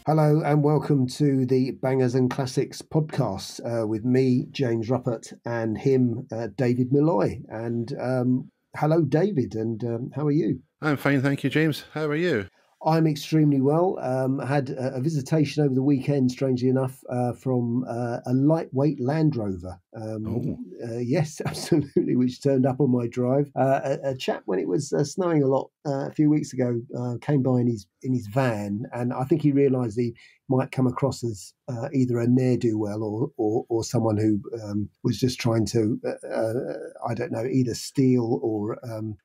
Hello and welcome to the Bangers and Classics podcast with me, James Ruppert, and him, David Milloy. And hello, David, and how are you? I'm fine, thank you, James. How are you? I'm extremely well. I had a visitation over the weekend, strangely enough, from a lightweight Land Rover. Oh, Yes, absolutely, which turned up on my drive. A chap, when it was snowing a lot a few weeks ago, came by in his van, and I think he realised he might come across as either a ne'er do well or someone who was just trying to I don't know, either steal or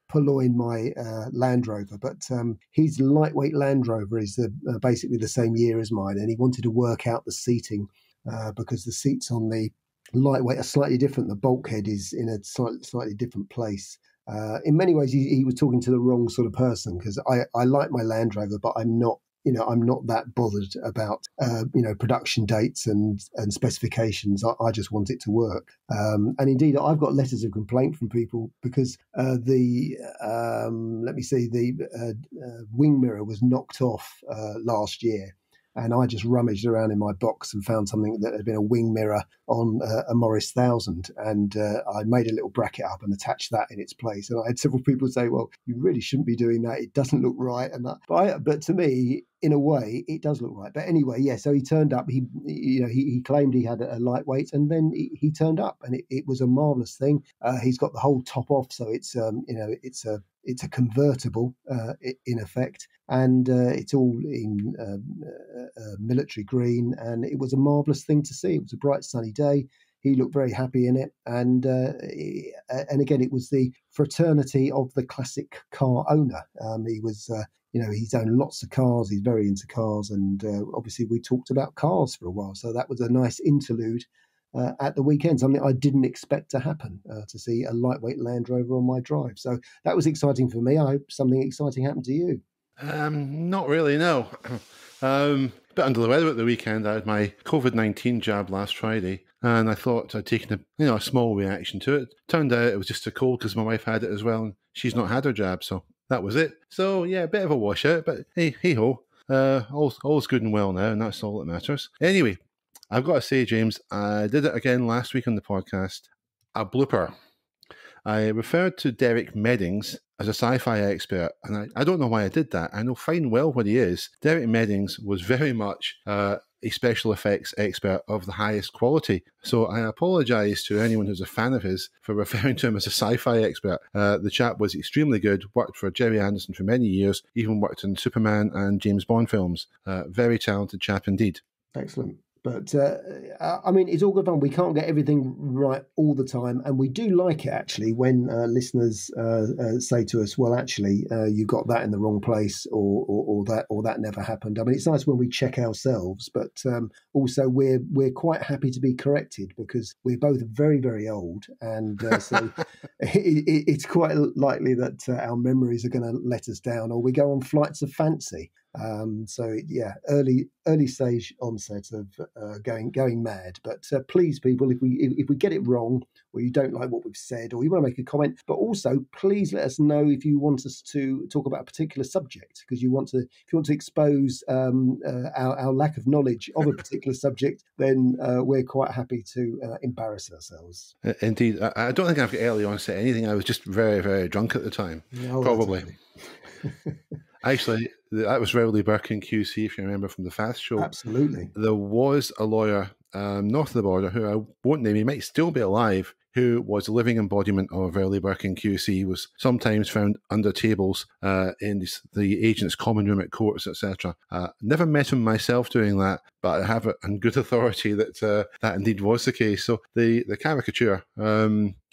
purloin my Land Rover. But his lightweight Land Rover is basically the same year as mine, and he wanted to work out the seating because the seats on the lightweight are slightly different. The bulkhead is in a slightly different place. In many ways, he was talking to the wrong sort of person, because I like my Land Rover, but I'm not. I'm not that bothered about production dates and specifications. I just want it to work. And indeed, I've got letters of complaint from people because the wing mirror was knocked off last year. And I just rummaged around in my box and found something that had been a wing mirror on a Morris 1000. And I made a little bracket up and attached that in its place. And I had several people say, well, you really shouldn't be doing that. It doesn't look right. And but to me, in a way, it does look right. But anyway, yeah, so he turned up. He claimed he had a lightweight, and then he turned up, and it was a marvellous thing. He's got the whole top off, so it's it's a convertible in effect, and it's all in military green, and it was a marvellous thing to see. It was a bright sunny day. He looked very happy in it, and again, it was the fraternity of the classic car owner. He was, he's owned lots of cars. He's very into cars, and obviously we talked about cars for a while. So that was a nice interlude at the weekend, something I didn't expect to happen, to see a lightweight Land Rover on my drive. So that was exciting for me. I hope something exciting happened to you. not really, no. A bit under the weather at the weekend. I had my COVID-19 jab last Friday, and I thought I'd taken a small reaction to it. Turned out it was just a cold because my wife had it as well, and she's not had her jab, so that was it. So yeah, a bit of a washout, but hey ho, all's good and well now, and that's all that matters. Anyway, I've got to say, James, I did it again last week on the podcast. A blooper. I referred to Derek Meddings as a sci-fi expert, and I don't know why I did that. I know fine well what he is. Derek Meddings was very much a special effects expert of the highest quality. So I apologise to anyone who's a fan of his for referring to him as a sci-fi expert. The chap was extremely good, worked for Jerry Anderson for many years, even worked in Superman and James Bond films. Very talented chap indeed. Excellent. But I mean, it's all good fun. We can't get everything right all the time, and we do like it actually when listeners say to us, "Well, actually, you got that in the wrong place," or that never happened. I mean, it's nice when we check ourselves, but also we're quite happy to be corrected because we're both very, very old, and so it's quite likely that our memories are going to let us down, or we go on flights of fancy. So yeah, early stage onset of going mad. But please, people, if we get it wrong, or you don't like what we've said, or you want to make a comment, but also please let us know if you want us to talk about a particular subject, because if you want to expose our lack of knowledge of a particular subject, then we're quite happy to embarrass ourselves. Indeed. I don't think I've got early onset anything. I was just very, very drunk at the time. Oh, Probably. Actually, that was Rowley Burke in QC, if you remember from the Fast Show. Absolutely. There was a lawyer north of the border who I won't name, he might still be alive, who was a living embodiment of Rowley Burke in QC, was sometimes found under tables in the agent's common room at courts, etc. Never met him myself doing that, but I have it on good authority that that indeed was the case. So the caricature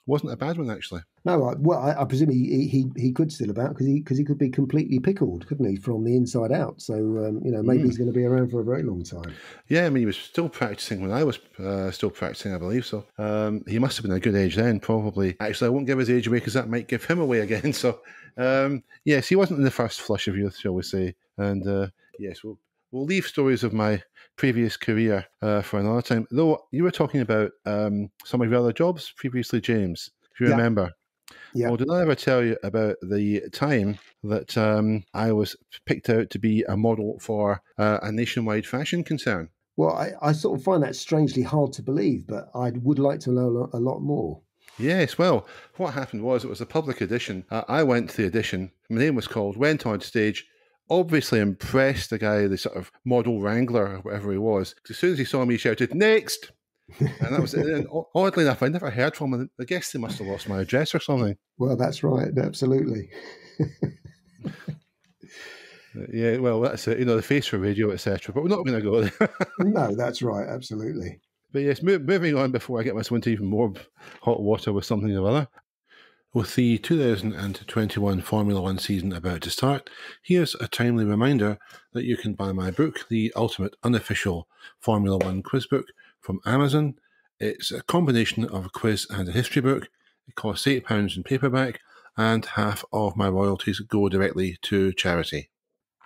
wasn't a bad one, actually. No, I presume he could still about because he could be completely pickled, couldn't he, from the inside out? So maybe he's going to be around for a very long time. Yeah, I mean, he was still practicing when I was still practicing, I believe. So he must have been a good age then, probably. Actually, I won't give his age away because that might give him away again. So yes, he wasn't in the first flush of youth, shall we say? And yes, we'll leave stories of my previous career for another time. Though you were talking about some of your other jobs previously, James, if you remember. Yeah. Well, did I ever tell you about the time that I was picked out to be a model for a nationwide fashion concern? Well, I sort of find that strangely hard to believe, but I would like to know a lot more. Yes, well, what happened was it was a public audition. I went to the audition. My name was called, went on stage, obviously impressed the guy, the sort of model wrangler or whatever he was. 'Cause as soon as he saw me, he shouted, "Next!" And that was it. And oddly enough, I never heard from him. I guess they must have lost my address or something. Well, that's right. Absolutely. Yeah, well, that's it. The face for radio, etc. But we're not going to go there. No, that's right. Absolutely. But yes, moving on before I get myself into even more hot water with something or other. With the 2021 Formula One season about to start, here's a timely reminder that you can buy my book, The Ultimate Unofficial Formula One Quiz Book, from Amazon. It's a combination of a quiz and a history book. It costs £8 in paperback, and half of my royalties go directly to charity.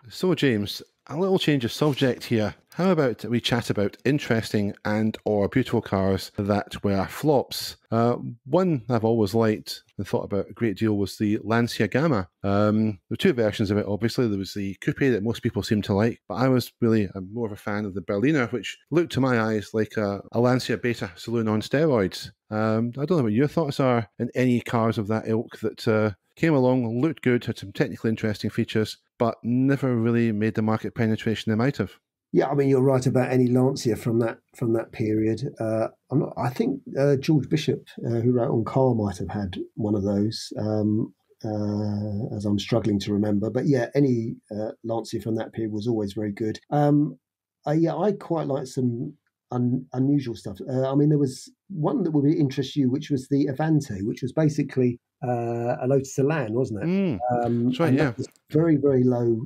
So, James, a little change of subject here. How about we chat about interesting and or beautiful cars that were flops? One I've always liked and thought about a great deal was the Lancia Gamma. There were two versions of it, obviously. There was the coupe that most people seem to like, but I was really more of a fan of the Berliner, which looked to my eyes like a Lancia Beta saloon on steroids. I don't know what your thoughts are in any cars of that ilk that came along, looked good, had some technically interesting features, but never really made the market penetration they might have. Yeah, I mean you're right about any Lancia from that period. I think George Bishop, who wrote on Car, might have had one of those. As I'm struggling to remember, but yeah, any Lancia from that period was always very good. Yeah, I quite like some unusual stuff. I mean, there was one that would interest you, which was the Avante, which was basically a Lotus Elan, wasn't it? That's right, And yeah. that was very, very low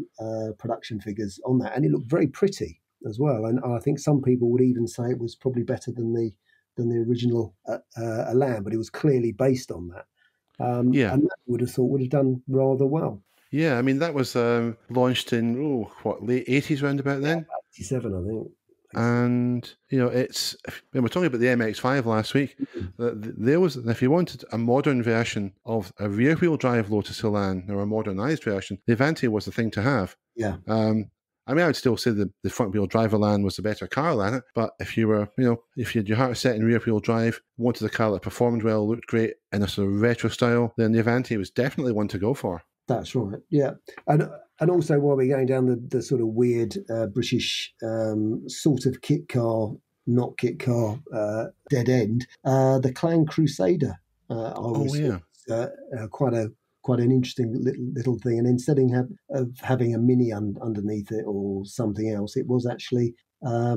production figures on that, and it looked very pretty as well. And I think some people would even say it was probably better than the original Elan, but it was clearly based on that. Yeah. And that would have thought would have done rather well. Yeah, I mean, that was launched in, late 80s round about Yeah, then? about 87, I think. And it's when we're talking about the MX-5 last week. There was, if you wanted a modern version of a rear-wheel drive Lotus Elan or a modernised version, the Avante was the thing to have. Yeah. I mean, I would still say the front-wheel drive Elan was the better car than it. But if you were, if you had your heart set in rear-wheel drive, wanted a car that performed well, looked great in a sort of retro style, then the Avante was definitely one to go for. That's right. Yeah, and also while we're going down the sort of weird British sort of kit car, not kit car, dead end, the Clan Crusader. I always thought quite an interesting little thing. And instead of having a mini underneath it or something else, it was actually I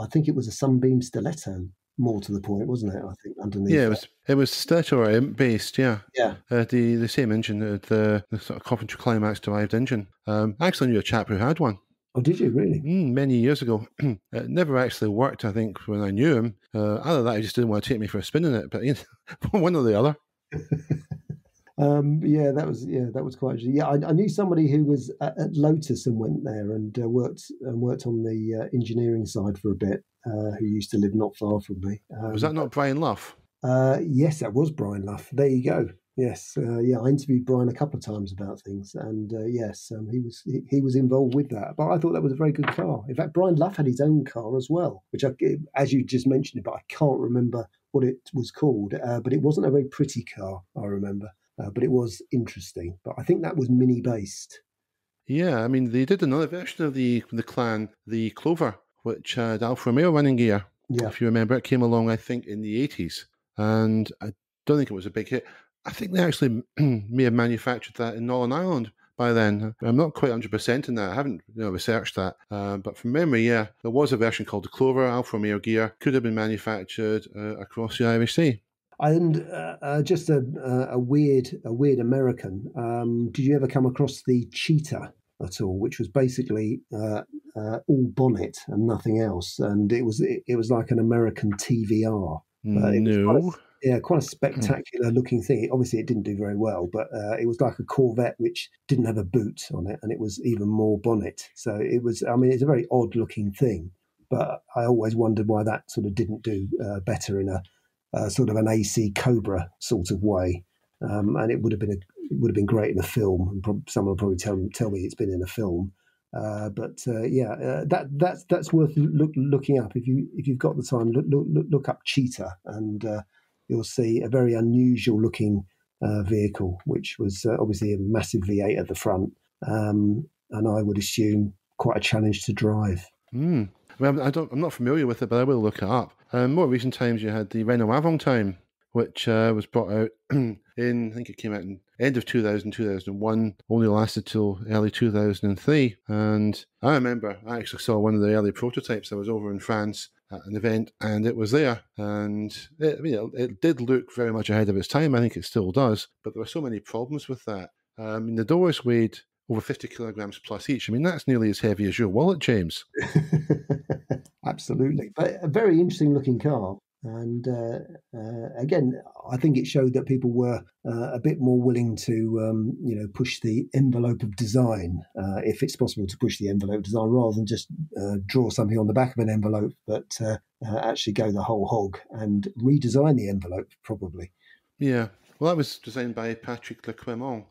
think it was a Sunbeam Stiletto. More to the point, wasn't it? I think underneath. Yeah, it was Stiletto or imp based. Yeah, yeah. The same engine, the sort of Coventry Climax derived engine. I actually knew a chap who had one. Oh, did you really? Many years ago. It never actually worked. I think when I knew him, either that he just didn't want to take me for a spin in it, but one or the other. That was quite interesting. Yeah, I knew somebody who was at Lotus and went there and worked on the engineering side for a bit. Who used to live not far from me. Was that not Brian Luff? Yes, that was Brian Luff. There you go. Yes, I interviewed Brian a couple of times about things, and yes, he was involved with that. But I thought that was a very good car. In fact, Brian Luff had his own car as well, which, as you just mentioned it, but I can't remember what it was called. But it wasn't a very pretty car, I remember. But it was interesting. But I think that was mini based. Yeah, I mean they did another version of the Clan, the Clover, which had Alfa Romeo running gear. Yeah. If you remember, it came along, I think, in the 80s. And I don't think it was a big hit. I think they actually may have manufactured that in Northern Ireland by then. I'm not quite 100% in that. I haven't researched that. But from memory, yeah, there was a version called the Clover, Alfa Romeo gear. Could have been manufactured across the Irish Sea. And just a weird American. Did you ever come across the Cheetah at all, which was basically all bonnet and nothing else, and it was like an American TVR. No. Quite a spectacular looking thing. Obviously, it didn't do very well, but it was like a Corvette which didn't have a boot on it, and it was even more bonnet. So it was. I mean, it's a very odd looking thing, but I always wondered why that sort of didn't do better in a sort of an AC Cobra sort of way. and it would have been great in a film. And someone will probably tell me it's been in a film. That's worth looking up if you've got the time. Look up Cheetah, and you'll see a very unusual looking vehicle, which was obviously a massive V8 at the front, and I would assume quite a challenge to drive. Well, I'm not familiar with it, but I will look it up. More recent times, you had the Renault Avantime, which was brought out I think it came out in end of 2001, only lasted till early 2003. And I remember I actually saw one of the early prototypes. I was over in France at an event, and it was there. And it did look very much ahead of its time. I think it still does. But there were so many problems with that. The doors weighed over 50 kilograms plus each. I mean, that's nearly as heavy as your wallet, James. Absolutely. But a very interesting looking car. And again, I think it showed that people were a bit more willing to, push the envelope of design, if it's possible to push the envelope of design, rather than just draw something on the back of an envelope, but actually go the whole hog and redesign the envelope, probably. Yeah. Well, that was designed by Patrick Leclermont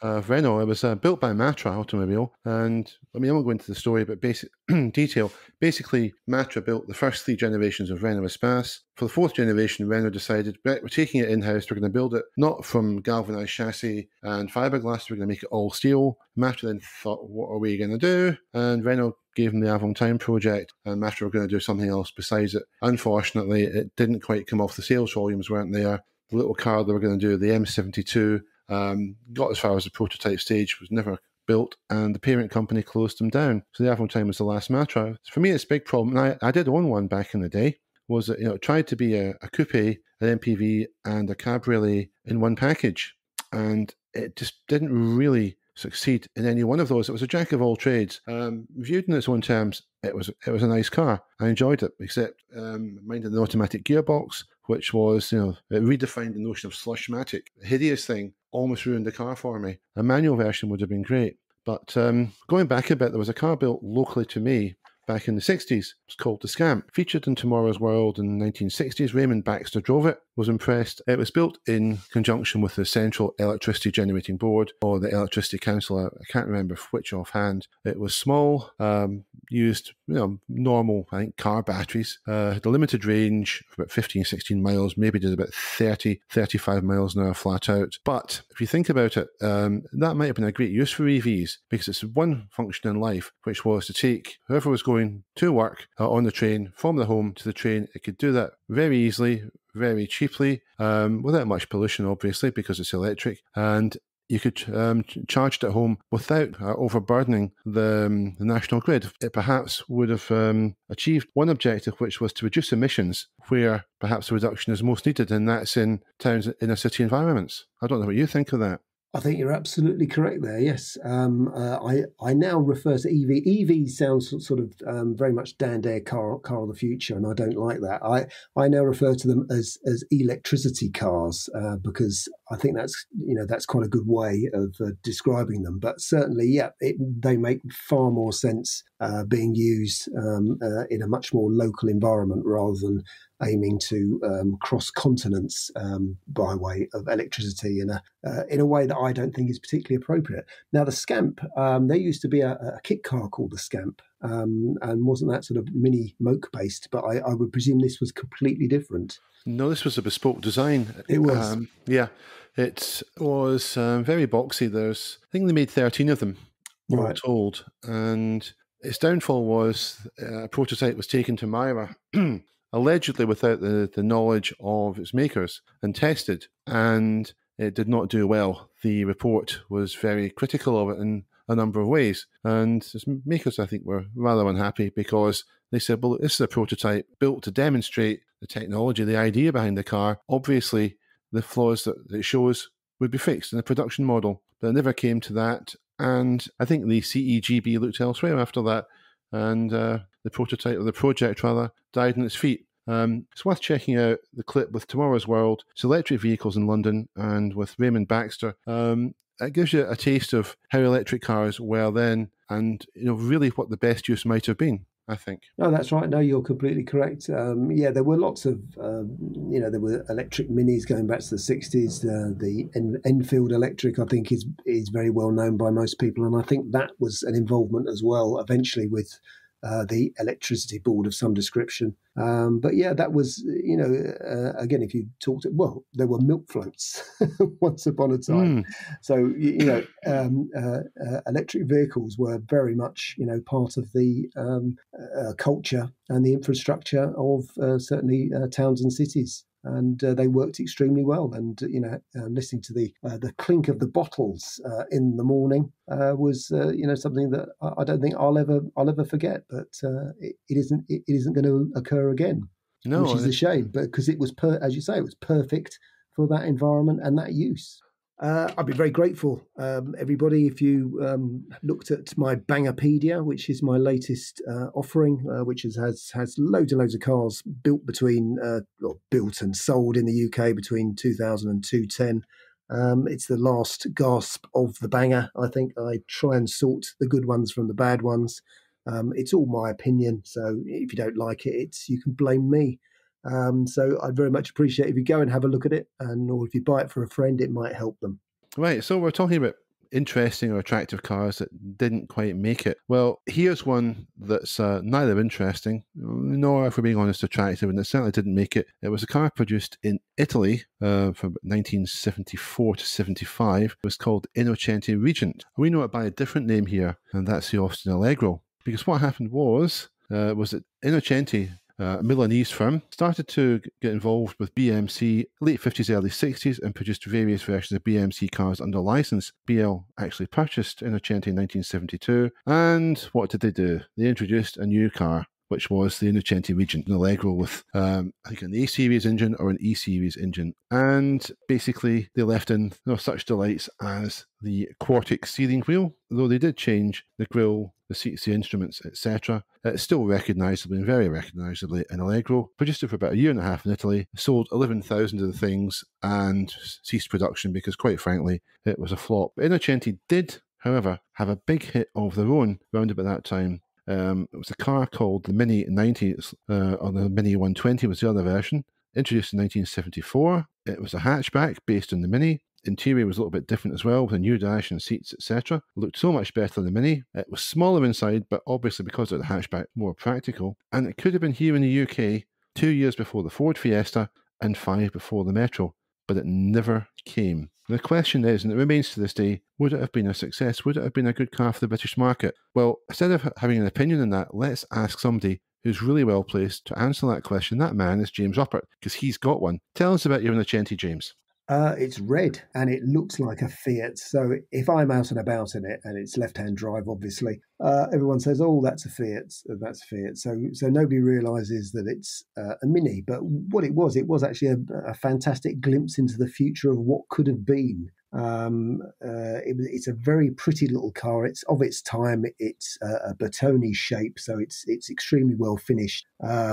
of Renault. It was built by Matra Automobile. And I mean, I won't go into the story, but basic detail. Basically, Matra built the first 3 generations of Renault Espace. For the 4th generation, Renault decided, right, we're taking it in-house. We're going to build it not from galvanized chassis and fiberglass. We're going to make it all steel. Matra then thought, what are we going to do? And Renault gave them the Avantime project, and Matra were going to do something else besides it. Unfortunately, it didn't quite come off. The sales volumes weren't there. The little car they were going to do, the M72, got as far as the prototype stage, was never built, and the parent company closed them down. So the Avantime was the last Matra. For me, it's a big problem. And I did own one back in the day. Was that it tried to be a coupe, an MPV, and a cabriolet in one package, and it just didn't really succeed in any one of those. It was a jack of all trades. Viewed in its own terms, it was a nice car. I enjoyed it, except minded the automatic gearbox, which was, it redefined the notion of slushmatic. A hideous thing, almost ruined the car for me. A manual version would have been great. But going back a bit, there was a car built locally to me back in the 60s. It's called the Scamp. Featured in Tomorrow's World in the 1960s. Raymond Baxter drove it, was impressed. It was built in conjunction with the Central Electricity Generating Board, or the Electricity Council. I can't remember which offhand. It was small, used normal, I think, car batteries. Had a limited range of about 15, 16 miles, maybe did about 30, 35 miles an hour flat out. But if you think about it, that might have been a great use for EVs, because it's one function in life, which was to take whoever was going to work on the train, from the home to the train. It could do that very easily, very cheaply, without much pollution, obviously, because it's electric. And you could charge it at home without overburdening the national grid. It perhaps would have achieved one objective, which was to reduce emissions where perhaps the reduction is most needed, and that's in towns, inner city environments. I don't know what you think of that. I think you're absolutely correct there. Yes, I now refer to EV. EV sounds sort of very much Dan Dare car of the future, and I don't like that. I now refer to them as electricity cars, because I think that's quite a good way of describing them. But certainly, they make far more sense being used in a much more local environment, rather than aiming to cross continents by way of electricity in a way that I don't think is particularly appropriate. Now, the Scamp, there used to be a kit car called the Scamp, and wasn't that sort of mini moke based? But I would presume this was completely different. No, this was a bespoke design. It was. It was very boxy. I think they made 13 of them, all told. And its downfall was a prototype was taken to Myra, allegedly without the knowledge of its makers, and tested, and it did not do well. The report was very critical of it in a number of ways, and its makers, I think, were rather unhappy, because they said, well, this is a prototype built to demonstrate the technology, the idea behind the car. Obviously, the flaws that it shows would be fixed in the production model, but it never came to that, and I think the CEGB looked elsewhere after that, and the prototype, or the project rather, died on its feet. It's worth checking out the clip with Tomorrow's World. It's electric vehicles in London, and with Raymond Baxter. It gives you a taste of how electric cars were then, and really what the best use might have been. I think. No, that's right. No, you're completely correct. Yeah, there were lots of, there were electric minis going back to the 60s. The Enfield electric, I think, is very well known by most people. And I think that was an involvement as well, eventually, with the electricity board of some description. But yeah, that was, again, if you talked, well, there were milk floats once upon a time. Mm. So, electric vehicles were very much, part of the culture and the infrastructure of certainly towns and cities. And they worked extremely well. And listening to the clink of the bottles in the morning was something that I don't think I'll ever forget. But it isn't going to occur again, No, which is a shame. But because it was, as you say, it was perfect for that environment and that use. I'd be very grateful, everybody, if you looked at my Bangerpedia, which is my latest offering, which has loads and loads of cars built built and sold in the UK between 2000 and 2010. It's the last gasp of the banger. I think I try and sort the good ones from the bad ones. It's all my opinion, so if you don't like it, you can blame me. So I'd very much appreciate if you go and have a look at it, or if you buy it for a friend, it might help them. Right, so we're talking about interesting or attractive cars that didn't quite make it. Well, here's one that's neither interesting nor, if we're being honest, attractive, and it certainly didn't make it. It was a car produced in Italy from 1974 to 75. It was called Innocenti Regent. We know it by a different name here, and that's the Austin Allegro. Because what happened was that Innocenti, a Milanese firm, started to get involved with BMC late 50s, early 60s and produced various versions of BMC cars under license. BL actually purchased Innocenti in 1972, and what did they do? They introduced a new car, which was the Innocenti Regent, an Allegro with, I think, an A-Series engine or an E-Series engine. And basically, they left in such delights as the Quartic steering wheel, though they did change the grille, the seats, the instruments, etc. It's still recognisably and very recognisably an Allegro. Produced it for about a year and a half in Italy, sold 11,000 of the things and ceased production because, quite frankly, it was a flop. Innocenti did, however, have a big hit of their own round about that time. It was a car called the Mini 90, or the Mini 120 was the other version, introduced in 1974. It was a hatchback based on the Mini. Interior was a little bit different as well, with a new dash and seats, etc. Looked so much better than the Mini. It was smaller inside, but obviously because of the hatchback, more practical. And it could have been here in the UK 2 years before the Ford Fiesta and 5 before the Metro, but it never came. The question is, and it remains to this day, would it have been a success? Would it have been a good car for the British market? Well, instead of having an opinion on that, let's ask somebody who's really well placed to answer that question. That man is James Ruppert, because he's got one. Tell us about your Innocenti, James. It's red and it looks like a Fiat. So if I'm out and about in it, and it's left-hand drive, obviously, everyone says, "Oh, that's a Fiat. That's a Fiat." So nobody realises that it's a Mini. But what it was actually a fantastic glimpse into the future of what could have been. It's a very pretty little car. It's of its time. It's a Bertone shape, so it's extremely well finished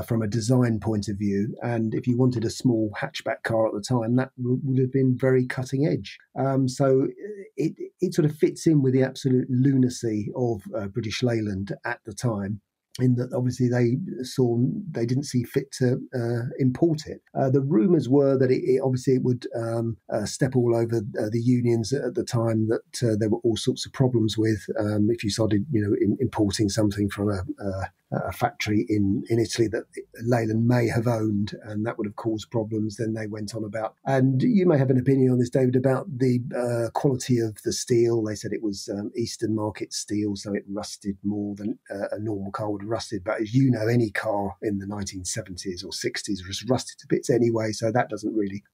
from a design point of view. And if you wanted a small hatchback car at the time, that would have been very cutting edge. So it sort of fits in with the absolute lunacy of British Leyland at the time, in that obviously they didn't see fit to import it. The rumours were that it would step all over the unions at the time, that there were all sorts of problems with if you started importing something from a factory in Italy that Leyland may have owned, and that would have caused problems. Then they went on about, and you may have an opinion on this, David, about the quality of the steel. They said it was Eastern market steel, so it rusted more than a normal car would have rusted. But as you know, any car in the 1970s or 60s was rusted to bits anyway, so that doesn't really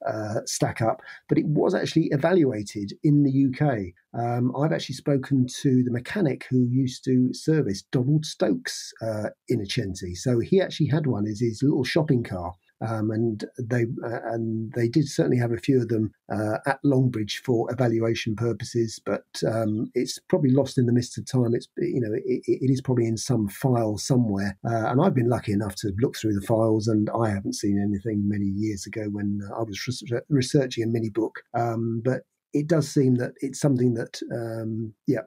stack up. But it was actually evaluated in the UK. I've actually spoken to the mechanic who used to service Donald Stokes' Innocenti. So he actually had one as his little shopping car. And they did certainly have a few of them at Longbridge for evaluation purposes, but it's probably lost in the mist of time. It is probably in some file somewhere, and I've been lucky enough to look through the files, and I haven't seen anything many years ago when I was researching a mini book. But it does seem that it's something that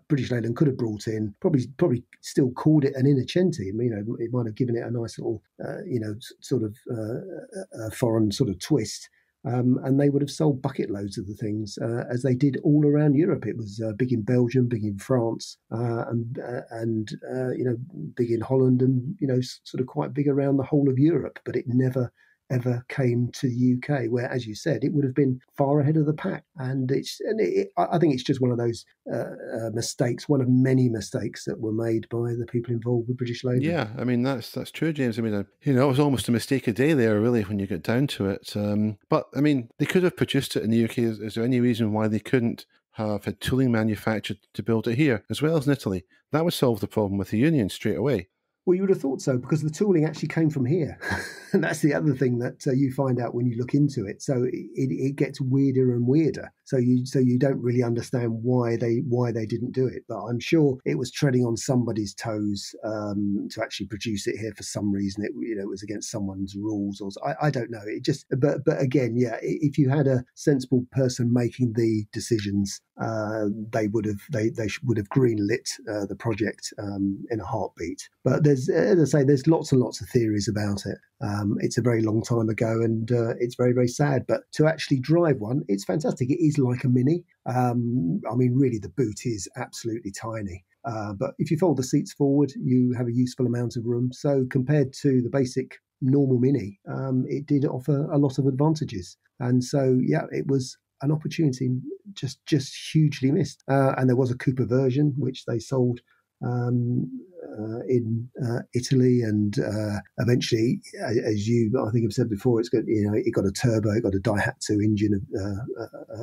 British Leyland could have brought in. Probably still called it an Innocenti. It might have given it a nice little sort of foreign sort of twist. And they would have sold bucket loads of the things, as they did all around Europe. It was big in Belgium, big in France, and big in Holland, and sort of quite big around the whole of Europe. But it never ever came to the UK, where, as you said, it would have been far ahead of the pack. And I think it's just one of those mistakes, one of many mistakes that were made by the people involved with British Leyland. Yeah, I mean, that's true, James. I mean, it was almost a mistake a day there, really, when you get down to it. But, I mean, they could have produced it in the UK. Is there any reason why they couldn't have had tooling manufactured to build it here, as well as in Italy? That would solve the problem with the union straight away. Well, you would have thought so, because the tooling actually came from here. And that's the other thing that you find out when you look into it. So it gets weirder and weirder. So you don't really understand why they didn't do it. But I'm sure it was treading on somebody's toes to actually produce it here for some reason. It was against someone's rules, or I don't know. It just but again, if you had a sensible person making the decisions, they would have greenlit the project in a heartbeat. But as I say, there's lots and lots of theories about it. It's a very long time ago, and it's very, very sad. But to actually drive one, it's fantastic. It is like a Mini. I mean, really, the boot is absolutely tiny. But if you fold the seats forward, you have a useful amount of room. So compared to the basic normal Mini, it did offer a lot of advantages. And so, it was an opportunity just hugely missed. And there was a Cooper version, which they sold in Italy, and eventually, as you I think have said before, it got a turbo, it got a Daihatsu engine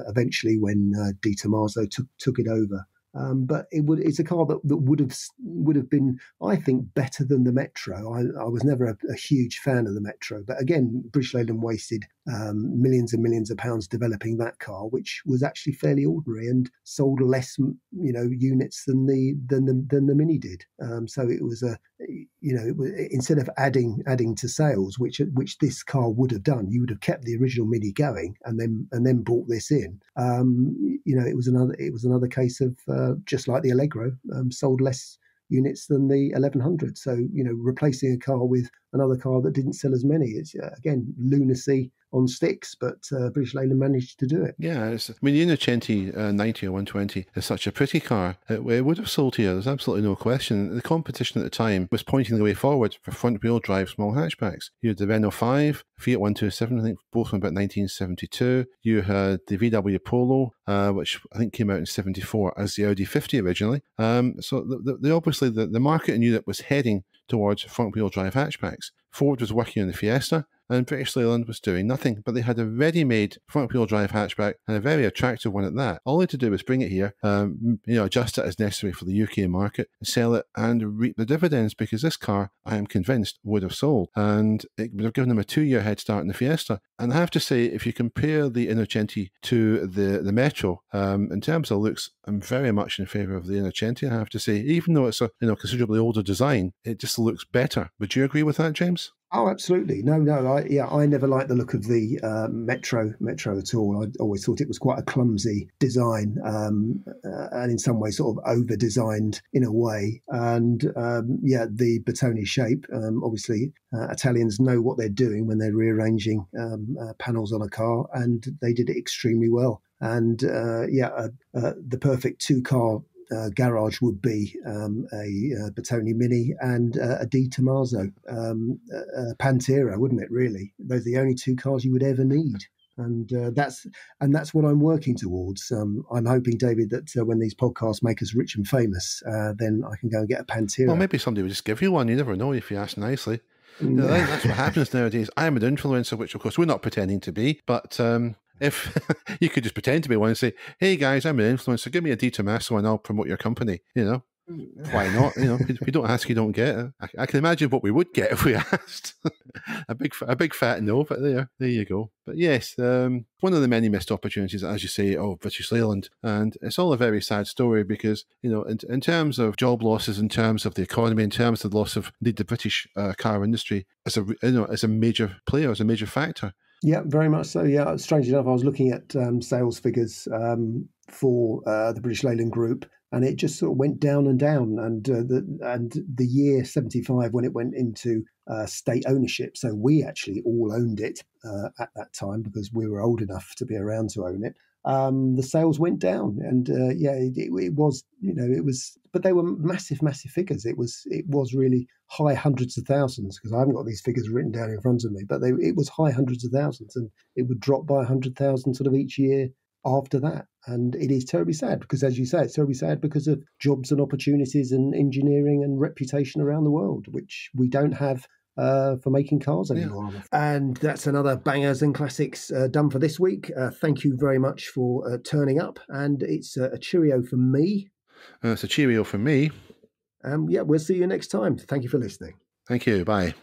eventually when Di Tommaso took it over. But it's a car that would have been, I think, better than the Metro. I was never a huge fan of the Metro, but again, British Leyland wasted millions and millions of pounds developing that car, which was actually fairly ordinary and sold less, units than the Mini did. So it was instead of adding to sales, which this car would have done, you would have kept the original Mini going and then brought this in. It was another case of just like the Allegro, sold less units than the 1100. So, replacing a car with another car that didn't sell as many. It's, again, lunacy on sticks, but British Leyland managed to do it. Yeah, the Innocenti 90 or 120 is such a pretty car. It would have sold here, there's absolutely no question. The competition at the time was pointing the way forward for front-wheel drive small hatchbacks. You had the Renault 5, Fiat 127, I think both from about 1972. You had the VW Polo, which I think came out in 74 as the Audi 50 originally. So obviously the market in Europe was heading towards front-wheel drive hatchbacks. Ford was working on the Fiesta, and British Leyland was doing nothing, but they had a ready-made front-wheel drive hatchback, and a very attractive one at that. All they had to do was bring it here, adjust it as necessary for the UK market, sell it, and reap the dividends, because this car, I am convinced, would have sold, and it would have given them a 2-year head start in the Fiesta. And I have to say, if you compare the Innocenti to the Metro, in terms of looks, I'm very much in favour of the Innocenti, I have to say. Even though it's a considerably older design, it just looks better. Would you agree with that, James? Oh, absolutely. No. I never liked the look of the Metro at all. I always thought it was quite a clumsy design, and in some ways sort of over-designed in a way. And the Bertone shape. Obviously, Italians know what they're doing when they're rearranging panels on a car, and they did it extremely well. And the perfect two-car garage would be a Bertone Mini and a Di Tommaso Pantera, wouldn't it? Really, those are the only two cars you would ever need, and that's what I'm working towards. I'm hoping, David, that when these podcasts make us rich and famous, then I can go and get a Pantera. Well, maybe somebody would just give you one. You never know if you ask nicely. That's what happens nowadays. I'm an influencer, which of course we're not pretending to be, but if you could just pretend to be one and say, "Hey guys, I'm an influencer. Give me a Di Tommaso and I'll promote your company." Why not? If you don't ask, you don't get. I can imagine what we would get if we asked. a big fat no, but there you go. But yes, one of the many missed opportunities, as you say, of British Leyland, and it's all a very sad story because in terms of job losses, in terms of the economy, in terms of the loss of the British car industry as a major player, as a major factor. Yeah, very much so. Yeah, strangely enough, I was looking at sales figures for the British Leyland Group, and it just sort of went down and down. And the year '75 when it went into state ownership, so we actually all owned it at that time because we were old enough to be around to own it. The sales went down, and it was, it was, but they were massive, massive figures. It was really high hundreds of thousands, because I haven't got these figures written down in front of me, but it was high hundreds of thousands, and it would drop by 100,000 sort of each year after that. And it is terribly sad because, as you say, it's terribly sad because of jobs and opportunities and engineering and reputation around the world, which we don't have for making cars anymore. Yeah. And that's another Bangers and Classics done for this week. Thank you very much for turning up. And it's a cheerio from me. It's a cheerio from me. Yeah, we'll see you next time. Thank you for listening. Thank you. Bye.